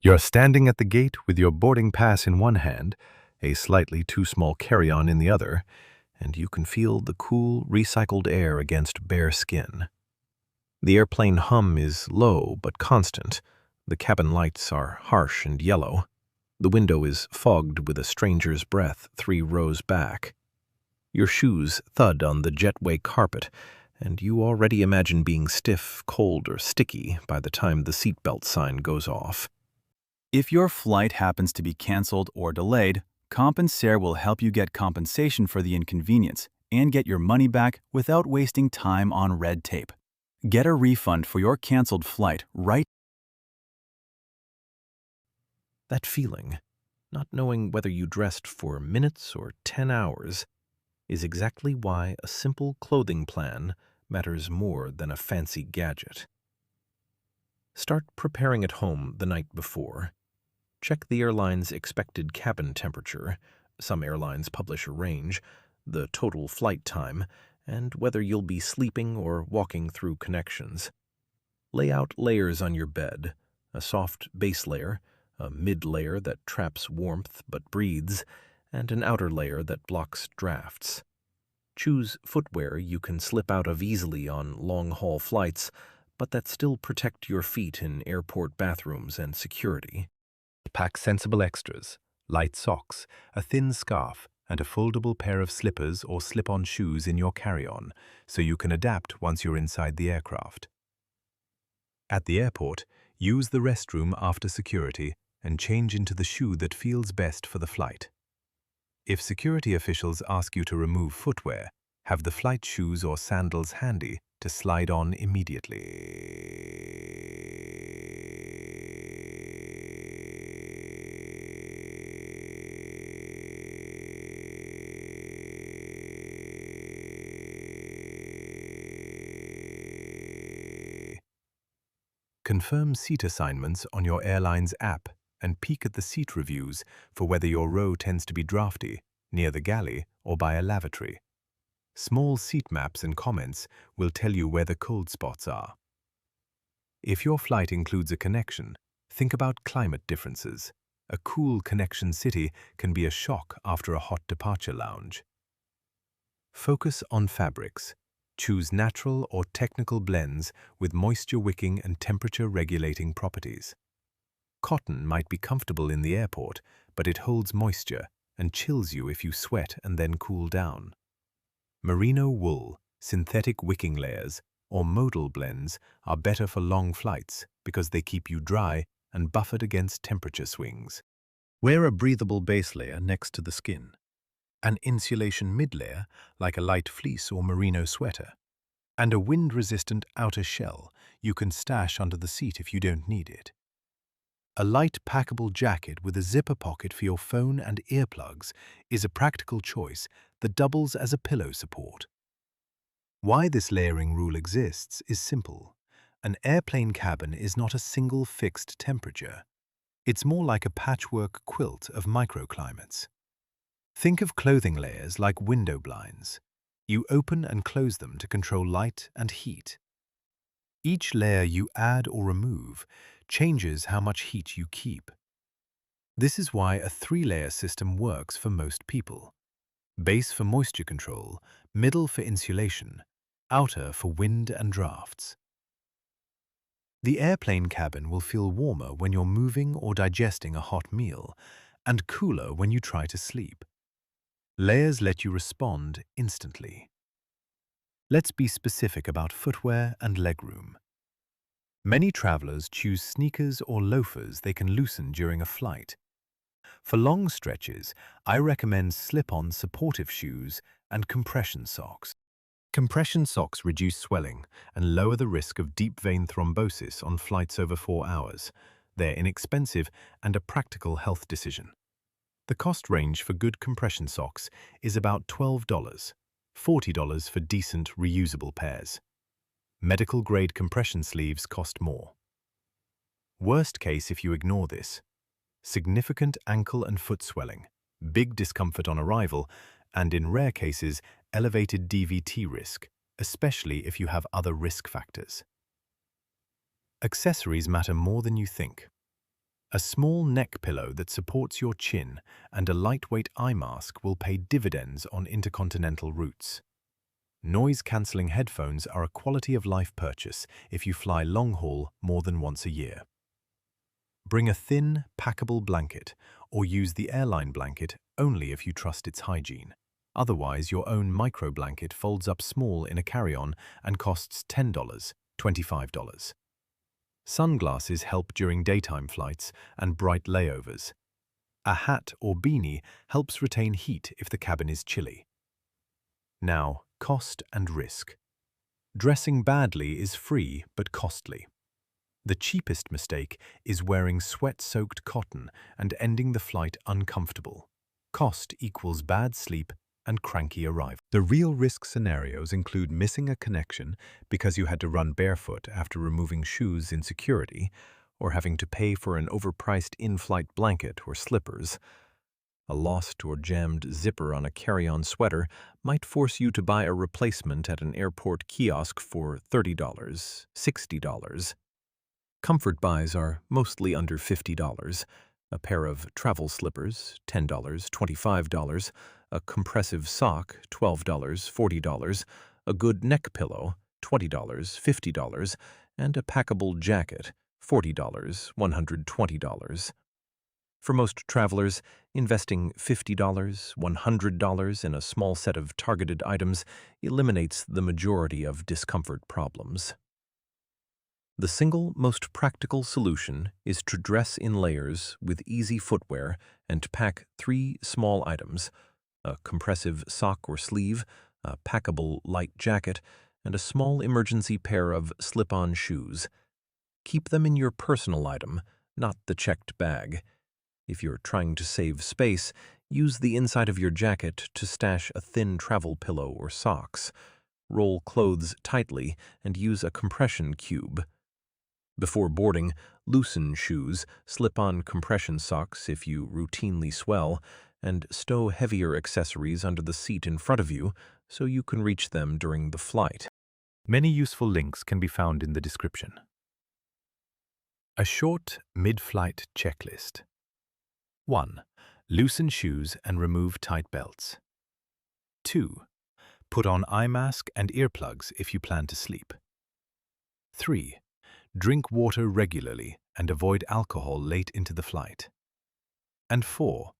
You're standing at the gate with your boarding pass in one hand, a slightly too small carry-on in the other, and you can feel the cool, recycled air against bare skin. The airplane hum is low but constant. The cabin lights are harsh and yellow. The window is fogged with a stranger's breath 3 rows back. Your shoes thud on the jetway carpet, and you already imagine being stiff, cold, or sticky by the time the seatbelt sign goes off. If your flight happens to be canceled or delayed, Compensair will help you get compensation for the inconvenience and get your money back without wasting time on red tape. Get a refund for your canceled flight right. That feeling, not knowing whether you dressed for minutes or 10 hours, is exactly why a simple clothing plan matters more than a fancy gadget. Start preparing at home the night before. Check the airline's expected cabin temperature. Some airlines publish a range, the total flight time, and whether you'll be sleeping or walking through connections. Lay out layers on your bed, a soft base layer, a mid layer that traps warmth but breathes, and an outer layer that blocks drafts. Choose footwear you can slip out of easily on long-haul flights, but that still protect your feet in airport bathrooms and security. Pack sensible extras, light socks, a thin scarf, and a foldable pair of slippers or slip-on shoes in your carry-on, so you can adapt once you're inside the aircraft. At the airport, use the restroom after security and change into the shoe that feels best for the flight. If security officials ask you to remove footwear, have the flight shoes or sandals handy to slide on immediately. Confirm seat assignments on your airline's app and peek at the seat reviews for whether your row tends to be drafty, near the galley, or by a lavatory. Small seat maps and comments will tell you where the cold spots are. If your flight includes a connection, think about climate differences. A cool connection city can be a shock after a hot departure lounge. Focus on fabrics. Choose natural or technical blends with moisture-wicking and temperature-regulating properties. Cotton might be comfortable in the airport, but it holds moisture and chills you if you sweat and then cool down. Merino wool, synthetic wicking layers, or modal blends are better for long flights because they keep you dry and buffered against temperature swings. Wear a breathable base layer next to the skin, an insulation mid-layer like a light fleece or merino sweater, and a wind-resistant outer shell you can stash under the seat if you don't need it. A light packable jacket with a zipper pocket for your phone and earplugs is a practical choice that doubles as a pillow support. Why this layering rule exists is simple. An airplane cabin is not a single fixed temperature. It's more like a patchwork quilt of microclimates. Think of clothing layers like window blinds. You open and close them to control light and heat. Each layer you add or remove changes how much heat you keep. This is why a 3-layer system works for most people. Base for moisture control, middle for insulation, outer for wind and drafts. The airplane cabin will feel warmer when you're moving or digesting a hot meal, and cooler when you try to sleep. Layers let you respond instantly. Let's be specific about footwear and legroom. Many travelers choose sneakers or loafers they can loosen during a flight. For long stretches, I recommend slip-on supportive shoes and compression socks. Compression socks reduce swelling and lower the risk of deep vein thrombosis on flights over 4 hours. They're inexpensive and a practical health decision. The cost range for good compression socks is about $12, $40 for decent reusable pairs. Medical-grade compression sleeves cost more. Worst case if you ignore this: significant ankle and foot swelling, big discomfort on arrival, and in rare cases, elevated DVT risk, especially if you have other risk factors. Accessories matter more than you think. A small neck pillow that supports your chin and a lightweight eye mask will pay dividends on intercontinental routes. Noise-cancelling headphones are a quality-of-life purchase if you fly long-haul more than once a year. Bring a thin, packable blanket or use the airline blanket only if you trust its hygiene. Otherwise, your own micro-blanket folds up small in a carry-on and costs $10, $25. Sunglasses help during daytime flights and bright layovers. A hat or beanie helps retain heat if the cabin is chilly. Now, cost and risk. Dressing badly is free but costly. The cheapest mistake is wearing sweat-soaked cotton and ending the flight uncomfortable. Cost equals bad sleep and cranky arrival. The real risk scenarios include missing a connection because you had to run barefoot after removing shoes in security, or having to pay for an overpriced in-flight blanket or slippers. A lost or jammed zipper on a carry-on sweater might force you to buy a replacement at an airport kiosk for $30, $60. Comfort buys are mostly under $50. A pair of travel slippers, $10, $25, a compressive sock, $12, $40, a good neck pillow, $20, $50, and a packable jacket, $40, $120. For most travelers, investing $50, $100 in a small set of targeted items eliminates the majority of discomfort problems. The single most practical solution is to dress in layers with easy footwear and pack 3 small items: a compressive sock or sleeve, a packable light jacket, and a small emergency pair of slip-on shoes. Keep them in your personal item, not the checked bag. If you're trying to save space, use the inside of your jacket to stash a thin travel pillow or socks. Roll clothes tightly and use a compression cube. Before boarding, loosen shoes, slip on compression socks if you routinely swell, and stow heavier accessories under the seat in front of you so you can reach them during the flight. Many useful links can be found in the description. A short mid-flight checklist. 1. Loosen shoes and remove tight belts. 2. Put on eye mask and earplugs if you plan to sleep. 3. Drink water regularly and avoid alcohol late into the flight. And 4.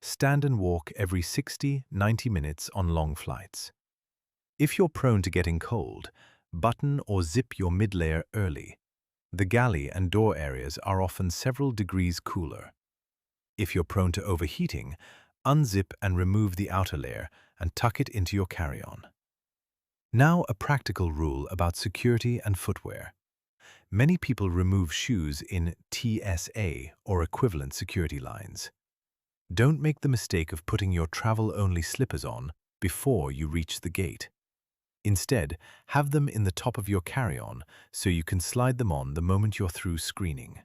Stand and walk every 60–90 minutes on long flights. If you're prone to getting cold, button or zip your mid-layer early. The galley and door areas are often several degrees cooler. If you're prone to overheating, unzip and remove the outer layer and tuck it into your carry-on. Now, a practical rule about security and footwear. Many people remove shoes in TSA or equivalent security lines. Don't make the mistake of putting your travel-only slippers on before you reach the gate. Instead, have them in the top of your carry-on so you can slide them on the moment you're through screening.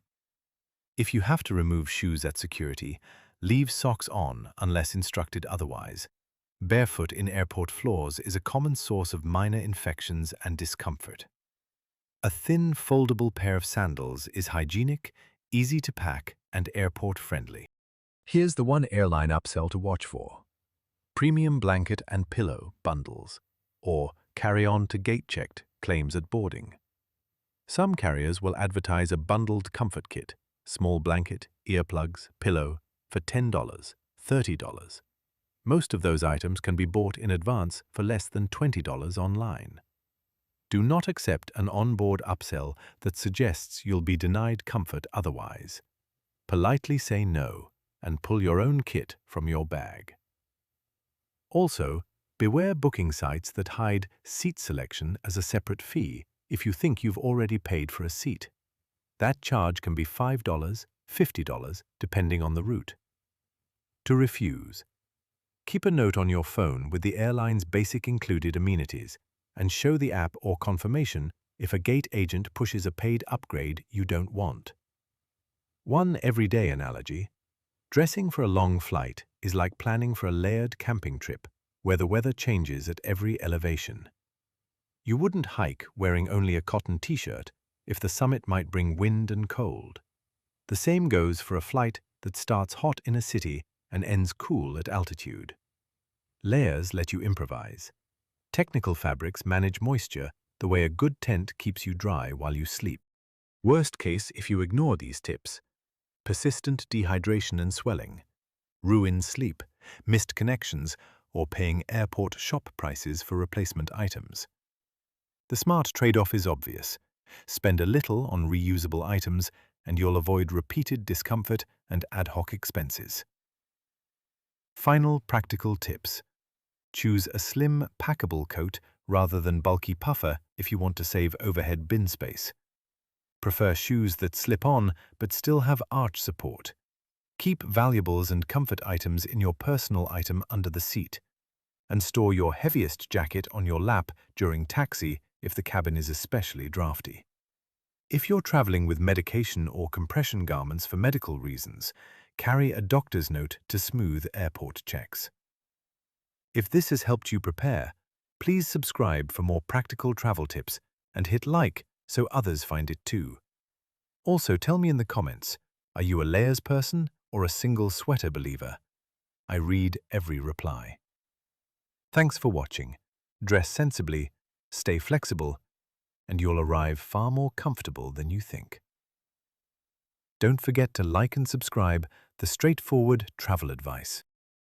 If you have to remove shoes at security, leave socks on unless instructed otherwise. Barefoot in airport floors is a common source of minor infections and discomfort. A thin, foldable pair of sandals is hygienic, easy to pack, and airport-friendly. Here's the one airline upsell to watch for: premium blanket and pillow bundles, or carry-on to gate-checked claims at boarding. Some carriers will advertise a bundled comfort kit, small blanket, earplugs, pillow, for $10, $30. Most of those items can be bought in advance for less than $20 online. Do not accept an onboard upsell that suggests you'll be denied comfort otherwise. Politely say no and pull your own kit from your bag. Also, beware booking sites that hide seat selection as a separate fee if you think you've already paid for a seat. That charge can be $5, $50, depending on the route. To refuse. Keep a note on your phone with the airline's basic included amenities and show the app or confirmation if a gate agent pushes a paid upgrade you don't want. One everyday analogy: dressing for a long flight is like planning for a layered camping trip where the weather changes at every elevation. You wouldn't hike wearing only a cotton t-shirt if the summit might bring wind and cold. The same goes for a flight that starts hot in a city and ends cool at altitude. Layers let you improvise. Technical fabrics manage moisture the way a good tent keeps you dry while you sleep. Worst case if you ignore these tips: persistent dehydration and swelling, ruined sleep, missed connections, or paying airport shop prices for replacement items. The smart trade-off is obvious. Spend a little on reusable items and you'll avoid repeated discomfort and ad hoc expenses. Final practical tips. Choose a slim, packable coat rather than bulky puffer if you want to save overhead bin space. Prefer shoes that slip on but still have arch support. Keep valuables and comfort items in your personal item under the seat. And store your heaviest jacket on your lap during taxi if the cabin is especially drafty. If you're traveling with medication or compression garments for medical reasons, carry a doctor's note to smooth airport checks. If this has helped you prepare, please subscribe for more practical travel tips and hit like so others find it too. Also, tell me in the comments, are you a layers person or a single sweater believer? I read every reply. Thanks for watching. Dress sensibly, stay flexible, and you'll arrive far more comfortable than you think. Don't forget to like and subscribe the straightforward travel advice.